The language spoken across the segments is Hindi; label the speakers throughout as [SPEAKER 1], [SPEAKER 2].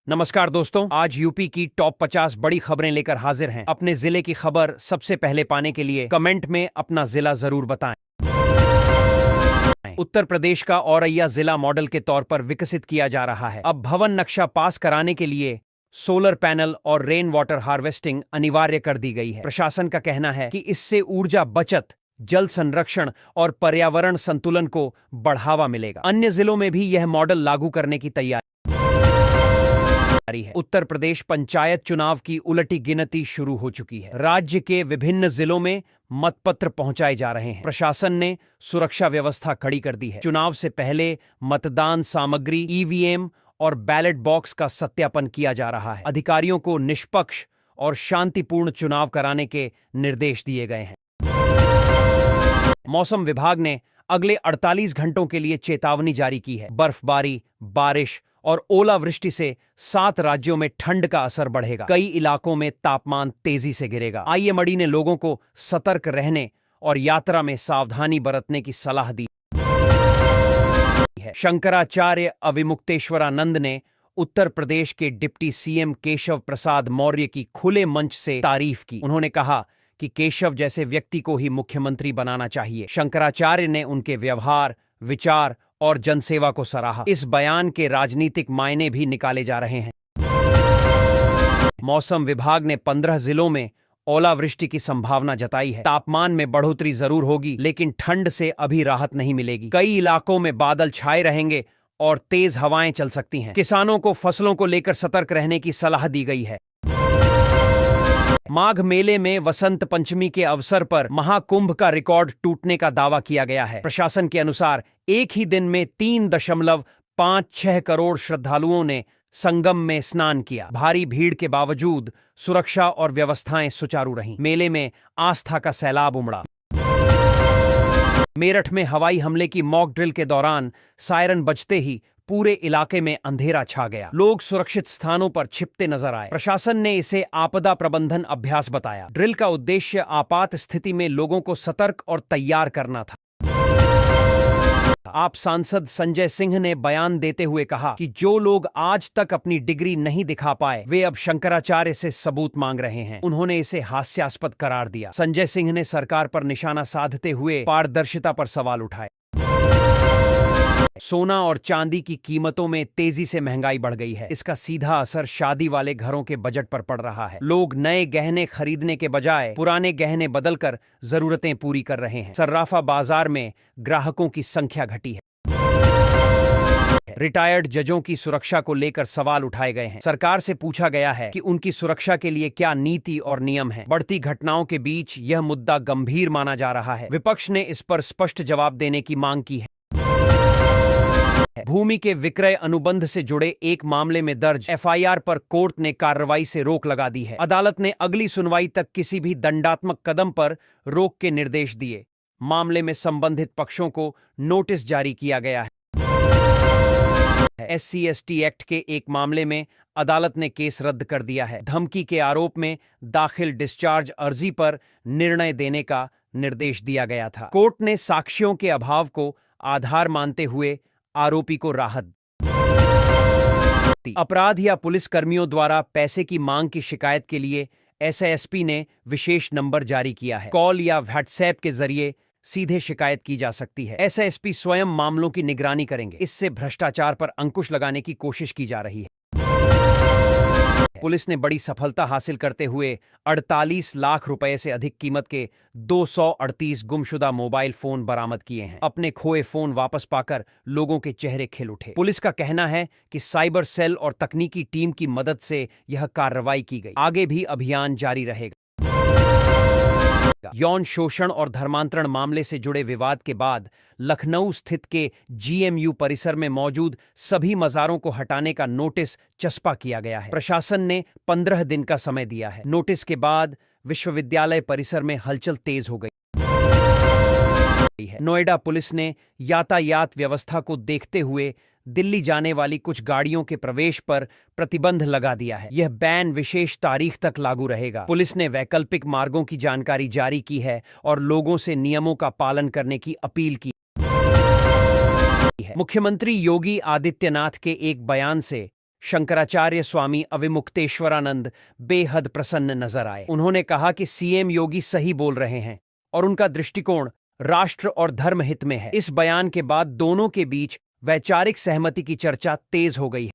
[SPEAKER 1] नमस्कार दोस्तों, आज यूपी की टॉप 50 बड़ी खबरें लेकर हाजिर हैं। अपने जिले की खबर सबसे पहले पाने के लिए कमेंट में अपना जिला जरूर बताएं। उत्तर प्रदेश का औरैया जिला मॉडल के तौर पर विकसित किया जा रहा है। अब भवन नक्शा पास कराने के लिए सोलर पैनल और रेन वाटर हार्वेस्टिंग अनिवार्य कर दी गई है। प्रशासन का कहना है कि इससे ऊर्जा बचत, जल संरक्षण और पर्यावरण संतुलन को बढ़ावा मिलेगा। अन्य जिलों में भी यह मॉडल लागू करने की तैयारी है। उत्तर प्रदेश पंचायत चुनाव की उलटी गिनती शुरू हो चुकी है। राज्य के विभिन्न जिलों में मतपत्र पहुंचाए जा रहे हैं। प्रशासन ने सुरक्षा व्यवस्था कड़ी कर दी है। चुनाव से पहले मतदान सामग्री, ईवीएम और बैलेट बॉक्स का सत्यापन किया जा रहा है। अधिकारियों को निष्पक्ष और शांतिपूर्ण चुनाव कराने के निर्देश दिए गए हैं। मौसम विभाग ने अगले 48 घंटों के लिए चेतावनी जारी की है। बर्फबारी, बारिश और ओलावृष्टि से 7 राज्यों में ठंड का असर बढ़ेगा। कई इलाकों में तापमान तेजी से गिरेगा। आईएमडी ने लोगों को सतर्क रहने और यात्रा में सावधानी बरतने की सलाह दी है। शंकराचार्य अविमुक्तेश्वरानंद ने उत्तर प्रदेश के डिप्टी सीएम केशव प्रसाद मौर्य की खुले मंच से तारीफ की। उन्होंने कहा कि केशव जैसे व्यक्ति को ही मुख्यमंत्री बनाना चाहिए। शंकराचार्य ने उनके व्यवहार, विचार और जनसेवा को सराहा। इस बयान के राजनीतिक मायने भी निकाले जा रहे हैं। मौसम विभाग ने 15 जिलों में ओलावृष्टि की संभावना जताई है। तापमान में बढ़ोतरी जरूर होगी, लेकिन ठंड से अभी राहत नहीं मिलेगी। कई इलाकों में बादल छाए रहेंगे और तेज हवाएं चल सकती हैं। किसानों को फसलों को लेकर सतर्क रहने की सलाह दी गई है। माघ मेले में वसंत पंचमी के अवसर पर महाकुंभ का रिकॉर्ड टूटने का दावा किया गया है। प्रशासन के अनुसार एक ही दिन में 3.56 करोड़ श्रद्धालुओं ने संगम में स्नान किया। भारी भीड़ के बावजूद सुरक्षा और व्यवस्थाएं सुचारू रहीं। मेले में आस्था का सैलाब उमड़ा। मेरठ में हवाई हमले की मॉक ड्रिल के दौरान सायरन बजते ही पूरे इलाके में अंधेरा छा गया। लोग सुरक्षित स्थानों पर छिपते नजर आए। प्रशासन ने इसे आपदा प्रबंधन अभ्यास बताया। ड्रिल का उद्देश्य आपात स्थिति में लोगों को सतर्क और तैयार करना था। आप सांसद संजय सिंह ने बयान देते हुए कहा कि जो लोग आज तक अपनी डिग्री नहीं दिखा पाए, वे अब शंकराचार्य से सबूत मांग रहे हैं। उन्होंने इसे हास्यास्पद करार दिया। संजय सिंह ने सरकार पर निशाना साधते हुए पारदर्शिता पर सवाल उठाए। सोना और चांदी की कीमतों में तेजी से महंगाई बढ़ गई है। इसका सीधा असर शादी वाले घरों के बजट पर पड़ रहा है। लोग नए गहने खरीदने के बजाय पुराने गहने बदलकर जरूरतें पूरी कर रहे हैं। सर्राफा बाजार में ग्राहकों की संख्या घटी है। रिटायर्ड जजों की सुरक्षा को लेकर सवाल उठाए गए हैं। सरकार से पूछा गया है कि उनकी सुरक्षा के लिए क्या नीति और नियम है। बढ़ती घटनाओं के बीच यह मुद्दा गंभीर माना जा रहा है। विपक्ष ने इस पर स्पष्ट जवाब देने की मांग की है। भूमि के विक्रय अनुबंध से जुड़े एक मामले में दर्ज एफआईआर पर कोर्ट ने कार्रवाई से रोक लगा दी है। अदालत ने अगली सुनवाई तक किसी भी दंडात्मक कदम पर रोक के निर्देश दिए। मामले में संबंधित पक्षों को नोटिस जारी किया गया है। SC/ST एक्ट के एक मामले में अदालत ने केस रद्द कर दिया है। धमकी के आरोप में दाखिल डिस्चार्ज अर्जी पर निर्णय देने का निर्देश दिया गया था। कोर्ट ने साक्ष्यों के अभाव को आधार मानते हुए आरोपी को राहत दी। अपराध या पुलिस कर्मियों द्वारा पैसे की मांग की शिकायत के लिए SISP ने विशेष नंबर जारी किया है। कॉल या व्हाट्सएप के जरिए सीधे शिकायत की जा सकती है। SISP स्वयं मामलों की निगरानी करेंगे। इससे भ्रष्टाचार पर अंकुश लगाने की कोशिश की जा रही है। पुलिस ने बड़ी सफलता हासिल करते हुए 48 लाख रुपए से अधिक कीमत के 238 गुमशुदा मोबाइल फोन बरामद किए हैं। अपने खोए फोन वापस पाकर लोगों के चेहरे खिल उठे। पुलिस का कहना है कि साइबर सेल और तकनीकी टीम की मदद से यह कार्रवाई की गई। आगे भी अभियान जारी रहेगा। यौन शोषण और धर्मांतरण मामले से जुड़े विवाद के बाद लखनऊ स्थित के GMU परिसर में मौजूद सभी मज़ारों को हटाने का नोटिस चस्पा किया गया है। प्रशासन ने 15 दिन का समय दिया है। नोटिस के बाद विश्वविद्यालय परिसर में हलचल तेज हो गई है। नोएडा पुलिस ने यातायात व्यवस्था को देखते हुए दिल्ली जाने वाली कुछ गाड़ियों के प्रवेश पर प्रतिबंध लगा दिया है। यह बैन विशेष तारीख तक लागू रहेगा। पुलिस ने वैकल्पिक मार्गों की जानकारी जारी की है और लोगों से नियमों का पालन करने की अपील की है। मुख्यमंत्री योगी आदित्यनाथ के एक बयान से शंकराचार्य स्वामी अविमुक्तेश्वरानंद बेहद प्रसन्न नजर आए। उन्होंने कहा कि सीएम योगी सही बोल रहे हैं और उनका दृष्टिकोण राष्ट्र और धर्म हित में है। इस बयान के बाद दोनों के बीच वैचारिक सहमति की चर्चा तेज हो गई है।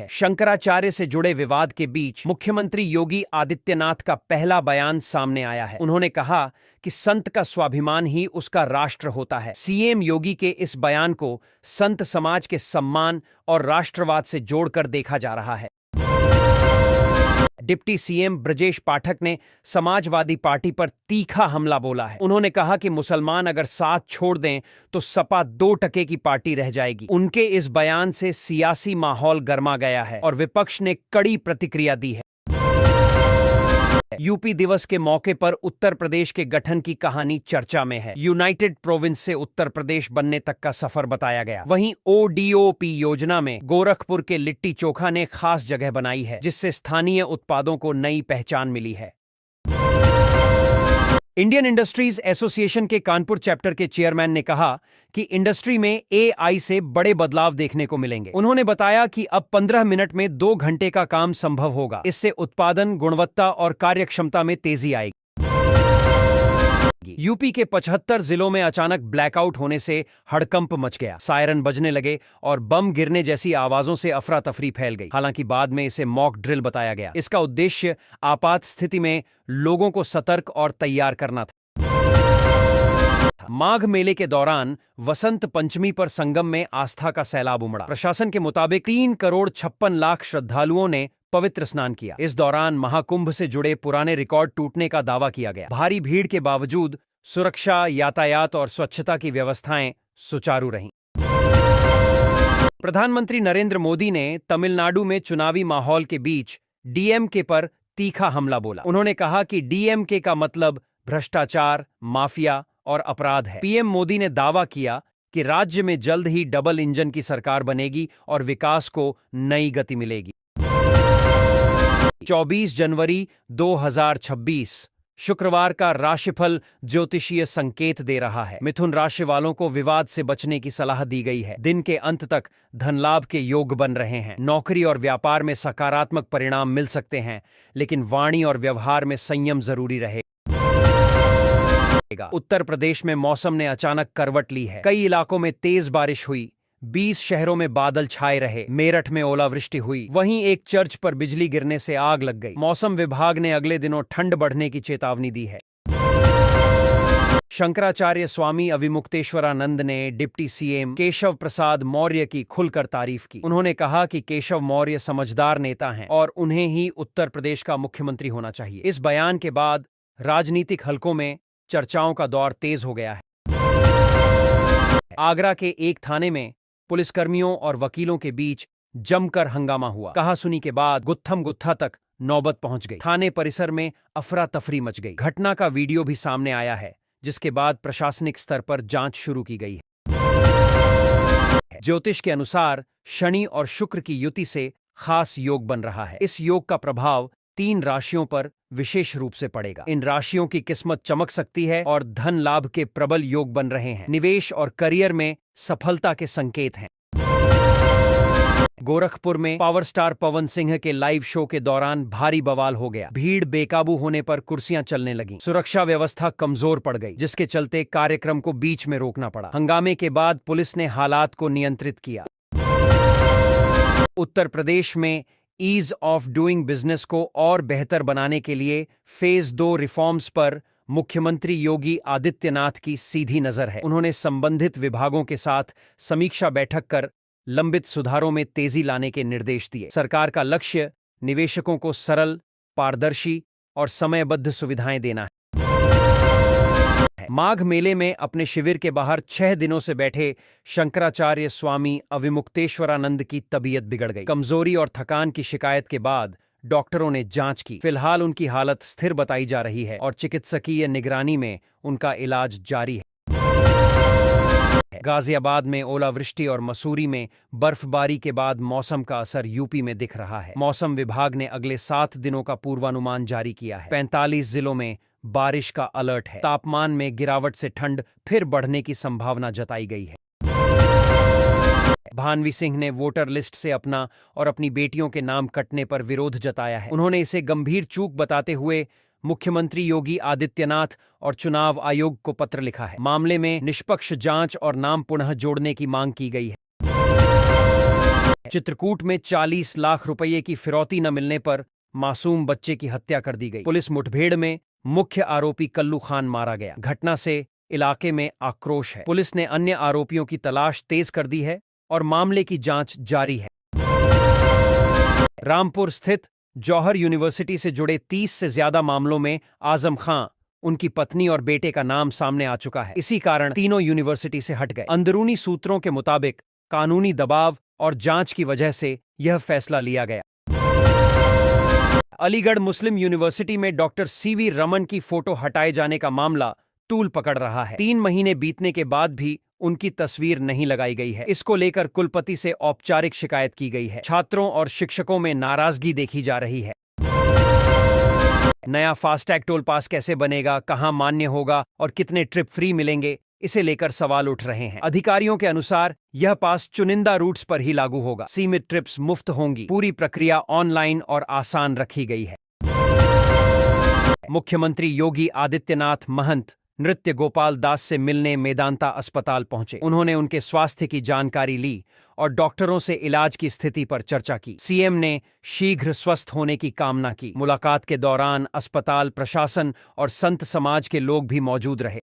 [SPEAKER 1] शंकराचार्य से जुड़े विवाद के बीच मुख्यमंत्री योगी आदित्यनाथ का पहला बयान सामने आया है। उन्होंने कहा कि संत का स्वाभिमान ही उसका राष्ट्र होता है। सीएम योगी के इस बयान को संत समाज के सम्मान और राष्ट्रवाद से जोड़कर देखा जा रहा है। डिप्टी सीएम ब्रजेश पाठक ने समाजवादी पार्टी पर तीखा हमला बोला है। उन्होंने कहा कि मुसलमान अगर साथ छोड़ दें तो सपा 2% की पार्टी रह जाएगी। उनके इस बयान से सियासी माहौल गर्मा गया है और विपक्ष ने कड़ी प्रतिक्रिया दी है। यूपी दिवस के मौके पर उत्तर प्रदेश के गठन की कहानी चर्चा में है। यूनाइटेड प्रोविंस से उत्तर प्रदेश बनने तक का सफर बताया गया। वहीं ओडीओपी योजना में गोरखपुर के लिट्टी चोखा ने खास जगह बनाई है, जिससे स्थानीय उत्पादों को नई पहचान मिली है। इंडियन इंडस्ट्रीज एसोसिएशन के कानपुर चैप्टर के चेयरमैन ने कहा कि इंडस्ट्री में एआई से बड़े बदलाव देखने को मिलेंगे। उन्होंने बताया कि अब 15 मिनट में 2 घंटे का काम संभव होगा। इससे उत्पादन, गुणवत्ता और कार्यक्षमता में तेजी आएगी। यूपी के 75 जिलों में अचानक ब्लैकआउट होने से हड़कंप मच गया। सायरन बजने लगे और बम गिरने जैसी आवाजों से अफरा तफरी फैल गई। हालांकि बाद में इसे मॉक ड्रिल बताया गया। इसका उद्देश्य आपात स्थिति में लोगों को सतर्क और तैयार करना था। माघ मेले के दौरान वसंत पंचमी पर संगम में आस्था का सैलाब उमड़ा। प्रशासन के मुताबिक 3,56,00,000 श्रद्धालुओं ने पवित्र स्नान किया। इस दौरान महाकुंभ से जुड़े पुराने रिकॉर्ड टूटने का दावा किया गया। भारी भीड़ के बावजूद सुरक्षा, यातायात और स्वच्छता की व्यवस्थाएं सुचारू रहीं। प्रधानमंत्री नरेंद्र मोदी ने तमिलनाडु में चुनावी माहौल के बीच डीएमके पर तीखा हमला बोला। उन्होंने कहा कि डीएमके का मतलब भ्रष्टाचार, माफिया और अपराध है। पीएम मोदी ने दावा किया कि राज्य में जल्द ही डबल इंजन की सरकार बनेगी और विकास को नई गति मिलेगी। 24 जनवरी 2026 शुक्रवार का राशिफल ज्योतिषीय संकेत दे रहा है। मिथुन राशि वालों को विवाद से बचने की सलाह दी गई है। दिन के अंत तक धन लाभ के योग बन रहे हैं। नौकरी और व्यापार में सकारात्मक परिणाम मिल सकते हैं, लेकिन वाणी और व्यवहार में संयम जरूरी रहेगा। उत्तर प्रदेश में मौसम ने अचानक करवट ली है। कई इलाकों में तेज बारिश हुई। 20 शहरों में बादल छाए रहे। मेरठ में ओलावृष्टि हुई। वहीं एक चर्च पर बिजली गिरने से आग लग गई। मौसम विभाग ने अगले दिनों ठंड बढ़ने की चेतावनी दी है। शंकराचार्य स्वामी अविमुक्तेश्वरानंद ने डिप्टी सीएम केशव प्रसाद मौर्य की खुलकर तारीफ की। उन्होंने कहा कि केशव मौर्य समझदार नेता हैं और उन्हें ही उत्तर प्रदेश का मुख्यमंत्री होना चाहिए। इस बयान के बाद राजनीतिक हलकों में चर्चाओं का दौर तेज हो गया है। आगरा के एक थाने में पुलिसकर्मियों और वकीलों के बीच जमकर हंगामा हुआ। कहासुनी के बाद गुत्थम गुत्था तक नौबत पहुंच गई। थाने परिसर में अफरा तफरी मच गई। घटना का वीडियो भी सामने आया है, जिसके बाद प्रशासनिक स्तर पर जांच शुरू की गई है। ज्योतिष के अनुसार शनि और शुक्र की युति से खास योग बन रहा है। इस योग का प्रभाव 3 राशियों पर विशेष रूप से पड़ेगा। इन राशियों की किस्मत चमक सकती है और धन लाभ के प्रबल योग बन रहे हैं। निवेश और करियर में सफलता के संकेत हैं। गोरखपुर में पावर स्टार पवन सिंह के लाइव शो के दौरान भारी बवाल हो गया। भीड़ बेकाबू होने पर कुर्सियां चलने लगीं। सुरक्षा व्यवस्था कमजोर पड़ गई, जिसके चलते कार्यक्रम को बीच में रोकना पड़ा। हंगामे के बाद पुलिस ने हालात को नियंत्रित किया। उत्तर प्रदेश में ईज ऑफ डूइंग बिजनेस को और बेहतर बनाने के लिए फेज 2 रिफॉर्म्स पर मुख्यमंत्री योगी आदित्यनाथ की सीधी नजर है। उन्होंने संबंधित विभागों के साथ समीक्षा बैठक कर लंबित सुधारों में तेजी लाने के निर्देश दिए। सरकार का लक्ष्य निवेशकों को सरल, पारदर्शी और समयबद्ध सुविधाएं देना है। माघ मेले में अपने शिविर के बाहर 6 दिनों से बैठे शंकराचार्य स्वामी अविमुक्तेश्वरानंद की तबीयत बिगड़ गई। कमजोरी और थकान की शिकायत के बाद डॉक्टरों ने जांच की। फिलहाल उनकी हालत स्थिर बताई जा रही है और चिकित्सकीय निगरानी में उनका इलाज जारी है। गाजियाबाद में ओलावृष्टि और मसूरी में बर्फबारी के बाद मौसम का असर यूपी में दिख रहा है। मौसम विभाग ने अगले 7 दिनों का पूर्वानुमान जारी किया है। 45 जिलों में बारिश का अलर्ट है। तापमान में गिरावट से ठंड फिर बढ़ने की संभावना जताई गई है। है। भानवी सिंह ने वोटर लिस्ट से अपना और अपनी बेटियों के नाम कटने पर विरोध जताया है। उन्होंने इसे गंभीर चूक बताते हुए मुख्यमंत्री योगी आदित्यनाथ और चुनाव आयोग को पत्र लिखा है। मामले में निष्पक्ष जांच और नाम पुनः जोड़ने की मांग की गई है। चित्रकूट में 40 लाख रुपये की फिरौती न मिलने पर मासूम बच्चे की हत्या कर दी गई। पुलिस मुठभेड़ में मुख्य आरोपी कल्लू खान मारा गया। घटना से इलाके में आक्रोश है। पुलिस ने अन्य आरोपियों की तलाश तेज कर दी है और मामले की जांच जारी है। रामपुर स्थित जौहर यूनिवर्सिटी से जुड़े 30 से ज्यादा मामलों में आजम खां, उनकी पत्नी और बेटे का नाम सामने आ चुका है। इसी कारण तीनों यूनिवर्सिटी से हट गए। अंदरूनी सूत्रों के मुताबिक कानूनी दबाव और जांच की वजह से यह फैसला लिया गया। अलीगढ़ मुस्लिम यूनिवर्सिटी में डॉक्टर सीवी रमन की फोटो हटाए जाने का मामला तूल पकड़ रहा है। 3 महीने बीतने के बाद भी उनकी तस्वीर नहीं लगाई गई है। इसको लेकर कुलपति से औपचारिक शिकायत की गई है। छात्रों और शिक्षकों में नाराजगी देखी जा रही है। नया फास्टैग टोल पास कैसे बनेगा, कहां मान्य होगा और कितने ट्रिप फ्री मिलेंगे, इसे लेकर सवाल उठ रहे हैं। अधिकारियों के अनुसार यह पास चुनिंदा रूट्स पर ही लागू होगा। सीमित ट्रिप्स मुफ्त होंगी। पूरी प्रक्रिया ऑनलाइन और आसान रखी गई है। मुख्यमंत्री योगी आदित्यनाथ महंत नृत्य गोपाल दास से मिलने मेदांता अस्पताल पहुंचे। उन्होंने उनके स्वास्थ्य की जानकारी ली और डॉक्टरों से इलाज की स्थिति पर चर्चा की। सीएम ने शीघ्र स्वस्थ होने की कामना की। मुलाकात के दौरान अस्पताल प्रशासन और संत समाज के लोग भी मौजूद रहे।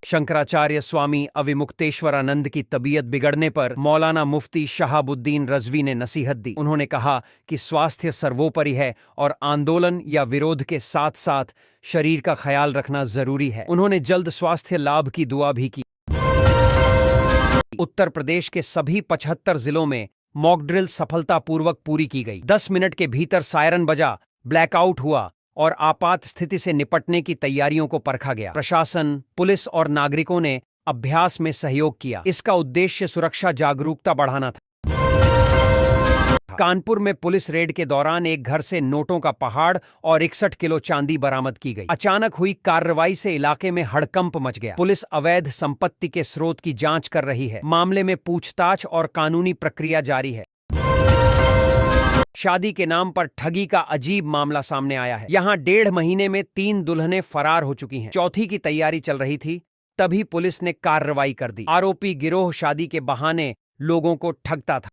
[SPEAKER 1] शंकराचार्य स्वामी अविमुक्तेश्वरानंद की तबीयत बिगड़ने पर मौलाना मुफ्ती शहाबुद्दीन रज़वी ने नसीहत दी। उन्होंने कहा कि स्वास्थ्य सर्वोपरि है और आंदोलन या विरोध के साथ साथ शरीर का ख्याल रखना जरूरी है। उन्होंने जल्द स्वास्थ्य लाभ की दुआ भी की। उत्तर प्रदेश के सभी 75 जिलों में मॉक ड्रिल सफलतापूर्वक पूरी की गई। 10 मिनट के भीतर सायरन बजा, ब्लैकआउट हुआ और आपात स्थिति से निपटने की तैयारियों को परखा गया। प्रशासन, पुलिस और नागरिकों ने अभ्यास में सहयोग किया। इसका उद्देश्य सुरक्षा जागरूकता बढ़ाना था। कानपुर में पुलिस रेड के दौरान एक घर से नोटों का पहाड़ और 61 किलो चांदी बरामद की गई। अचानक हुई कार्रवाई से इलाके में हड़कंप मच गया। पुलिस अवैध संपत्ति के स्रोत की जांच कर रही है। मामले में पूछताछ और कानूनी प्रक्रिया जारी है। शादी के नाम पर ठगी का अजीब मामला सामने आया है। यहां 1.5 महीने में 3 दुल्हनें फरार हो चुकी हैं। चौथी की तैयारी चल रही थी, तभी पुलिस ने कार्रवाई कर दी। आरोपी गिरोह शादी के बहाने लोगों को ठगता था।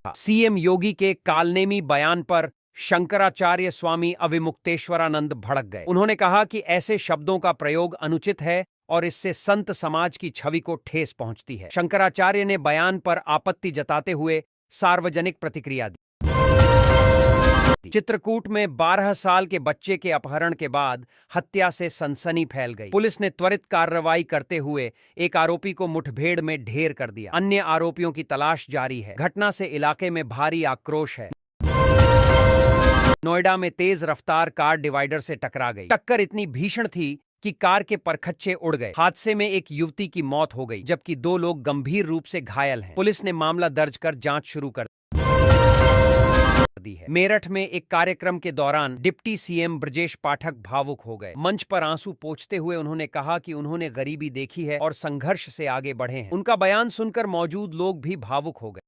[SPEAKER 1] सीएम योगी के कालनेमी बयान पर शंकराचार्य स्वामी अविमुक्तेश्वरानंद भड़क गए। उन्होंने कहा कि ऐसे शब्दों का प्रयोग अनुचित है और इससे संत समाज की छवि को ठेस पहुंचती है। शंकराचार्य ने बयान पर आपत्ति जताते हुए सार्वजनिक प्रतिक्रिया दी। चित्रकूट में 12 साल के बच्चे के अपहरण के बाद हत्या से सनसनी फैल गई। पुलिस ने त्वरित कार्रवाई करते हुए एक आरोपी को मुठभेड़ में ढेर कर दिया। अन्य आरोपियों की तलाश जारी है। घटना से इलाके में भारी आक्रोश है। नोएडा में तेज रफ्तार कार डिवाइडर से टकरा गई। टक्कर इतनी भीषण थी कि कार के परखच्चे उड़ गए। हादसे में एक युवती की मौत हो गई, जबकि 2 लोग गंभीर रूप से घायल हैं। पुलिस ने मामला दर्ज कर जांच शुरू कर दी है। मेरठ में एक कार्यक्रम के दौरान डिप्टी सीएम ब्रजेश पाठक भावुक हो गए। मंच पर आंसू पोंछते हुए उन्होंने कहा कि उन्होंने गरीबी देखी है और संघर्ष से आगे बढ़े हैं। उनका बयान सुनकर मौजूद लोग भी भावुक हो गए।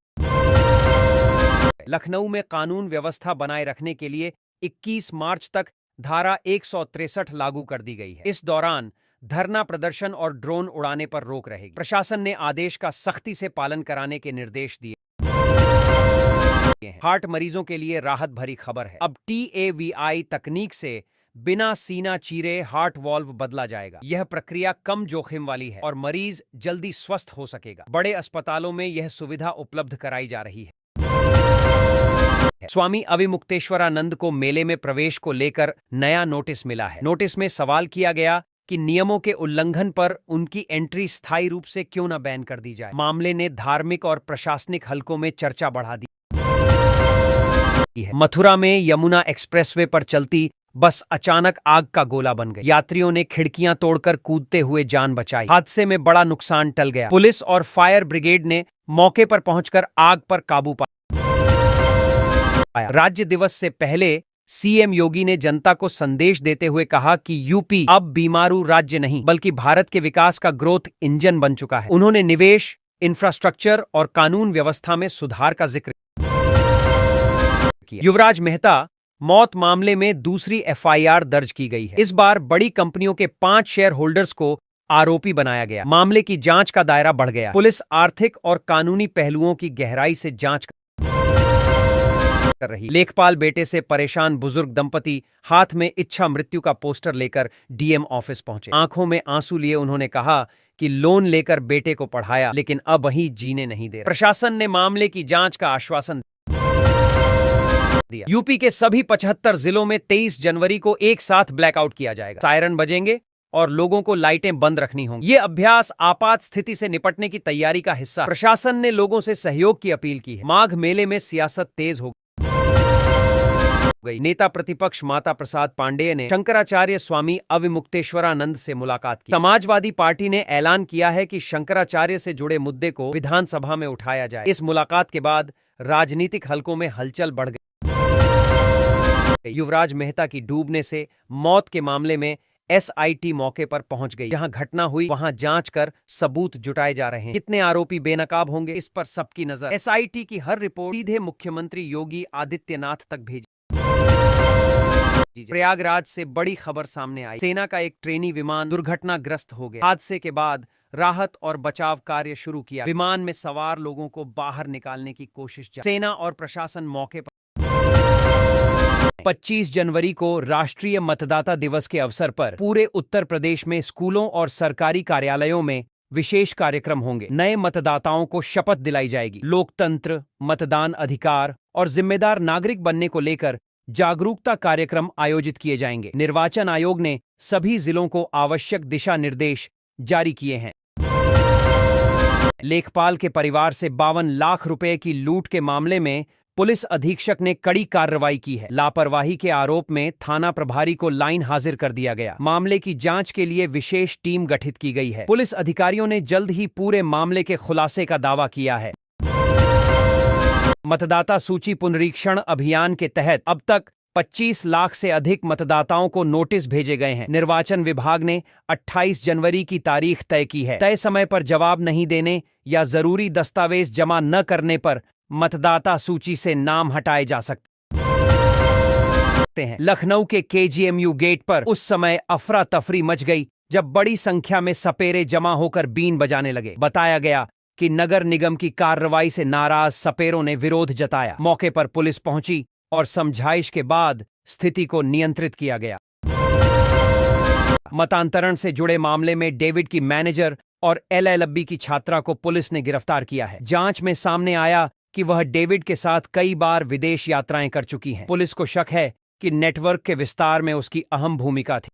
[SPEAKER 1] लखनऊ में कानून व्यवस्था बनाए रखने के लिए 21 मार्च तक धारा 163 लागू कर दी गई है। इस दौरान धरना प्रदर्शन और ड्रोन उड़ाने पर रोक रहेगी। प्रशासन ने आदेश का सख्ती से पालन कराने के निर्देश दिए। हार्ट मरीजों के लिए राहत भरी खबर है। अब TAVI तकनीक से बिना सीना चीरे हार्ट वॉल्व बदला जाएगा। यह प्रक्रिया कम जोखिम वाली है और मरीज जल्दी स्वस्थ हो सकेगा। बड़े अस्पतालों में यह सुविधा उपलब्ध कराई जा रही है। स्वामी अविमुक्तेश्वरानंद को मेले में प्रवेश को लेकर नया नोटिस मिला है। नोटिस में सवाल किया गया कि नियमों के उल्लंघन पर उनकी एंट्री स्थायी रूप से क्यों न बैन कर दी जाए। मामले ने धार्मिक और प्रशासनिक हलकों में चर्चा बढ़ा दी है। मथुरा में यमुना एक्सप्रेसवे पर चलती बस अचानक आग का गोला बन गई। यात्रियों ने खिड़कियां तोड़कर कूदते हुए जान बचाई। हादसे में बड़ा नुकसान टल गया। पुलिस और फायर ब्रिगेड ने मौके पर पहुंचकर आग पर काबू पाया। राज्य दिवस से पहले सीएम योगी ने जनता को संदेश देते हुए कहा कि यूपी अब बीमारू राज्य नहीं बल्कि भारत के विकास का ग्रोथ इंजन बन चुका है। उन्होंने निवेश, इंफ्रास्ट्रक्चर और कानून व्यवस्था में सुधार का जिक्र किया। युवराज मेहता मौत मामले में दूसरी एफआईआर दर्ज की गई है। इस बार बड़ी कंपनियों के 5 शेयर होल्डर्स को आरोपी बनाया गया। मामले की जांच का दायरा बढ़ गया। पुलिस आर्थिक और कानूनी पहलुओं की गहराई से जांच कर रही। लेखपाल बेटे से परेशान बुजुर्ग दंपति हाथ में इच्छा मृत्यु का पोस्टर लेकर डीएम ऑफिस पहुंचे। आंखों में आंसू लिए उन्होंने कहा कि लोन लेकर बेटे को पढ़ाया, लेकिन अब वहीं जीने नहीं दे रहा। प्रशासन ने मामले की जांच का आश्वासन दिया। यूपी के सभी 75 जिलों में 23 जनवरी को एक साथ ब्लैकआउट किया जाएगा। सायरन बजेंगे और लोगों को लाइटें बंद रखनी होंगी। ये अभ्यास आपात स्थिति से निपटने की तैयारी का हिस्सा। प्रशासन ने लोगों से सहयोग की अपील की है। माघ मेले में सियासत तेज हो गई। नेता प्रतिपक्ष माता प्रसाद पांडेय ने शंकराचार्य स्वामी अविमुक्तेश्वरानंद से मुलाकात की। समाजवादी पार्टी ने ऐलान किया है कि शंकराचार्य से जुड़े मुद्दे को विधानसभा में उठाया जाए। इस मुलाकात के बाद राजनीतिक हलकों में हलचल बढ़ गई। युवराज मेहता की डूबने से मौत के मामले में एसआईटी मौके पर पहुंच गई। जहां घटना हुई वहां जांच कर सबूत जुटाए जा रहे हैं। कितने आरोपी बेनकाब होंगे, इस पर सबकी नजर। एसआईटी की हर रिपोर्ट सीधे मुख्यमंत्री योगी आदित्यनाथ तक भेजी। प्रयागराज से बड़ी खबर सामने आई। सेना का एक ट्रेनी विमान दुर्घटनाग्रस्त हो गया। हादसे के बाद राहत और बचाव कार्य शुरू किया। विमान में सवार लोगों को बाहर निकालने की कोशिश जारी। सेना और प्रशासन मौके पर 25 जनवरी को राष्ट्रीय मतदाता दिवस के अवसर पर पूरे उत्तर प्रदेश में स्कूलों और सरकारी कार्यालयों में विशेष कार्यक्रम होंगे। नए मतदाताओं को शपथ दिलाई जाएगी। लोकतंत्र, मतदान अधिकार और जिम्मेदार नागरिक बनने को लेकर जागरूकता कार्यक्रम आयोजित किए जाएंगे। निर्वाचन आयोग ने सभी जिलों को आवश्यक दिशा निर्देश जारी किए हैं। लेखपाल के परिवार से 52 लाख रुपए की लूट के मामले में पुलिस अधीक्षक ने कड़ी कार्रवाई की है। लापरवाही के आरोप में थाना प्रभारी को लाइन हाजिर कर दिया गया। मामले की जांच के लिए विशेष टीम गठित की गई है। पुलिस अधिकारियों ने जल्द ही पूरे मामले के खुलासे का दावा किया है। मतदाता सूची पुनरीक्षण अभियान के तहत अब तक 25 लाख से अधिक मतदाताओं को नोटिस भेजे गए हैं। निर्वाचन विभाग ने 28 जनवरी की तारीख तय की है। तय समय पर जवाब नहीं देने या जरूरी दस्तावेज जमा न करने पर मतदाता सूची से नाम हटाए जा सकते हैं। लखनऊ के केजीएमयू गेट पर उस समय अफरा तफरी मच गई जब बड़ी संख्या में सपेरे जमा होकर बीन बजाने लगे। बताया गया कि नगर निगम की कार्रवाई से नाराज सपेरों ने विरोध जताया। मौके पर पुलिस पहुंची और समझाइश के बाद स्थिति को नियंत्रित किया गया। मतांतरण से जुड़े मामले में डेविड की मैनेजर और एलएलबी की छात्रा को पुलिस ने गिरफ्तार किया है। जांच में सामने आया कि वह डेविड के साथ कई बार विदेश यात्राएं कर चुकी हैं। पुलिस को शक है कि नेटवर्क के विस्तार में उसकी अहम भूमिका थी।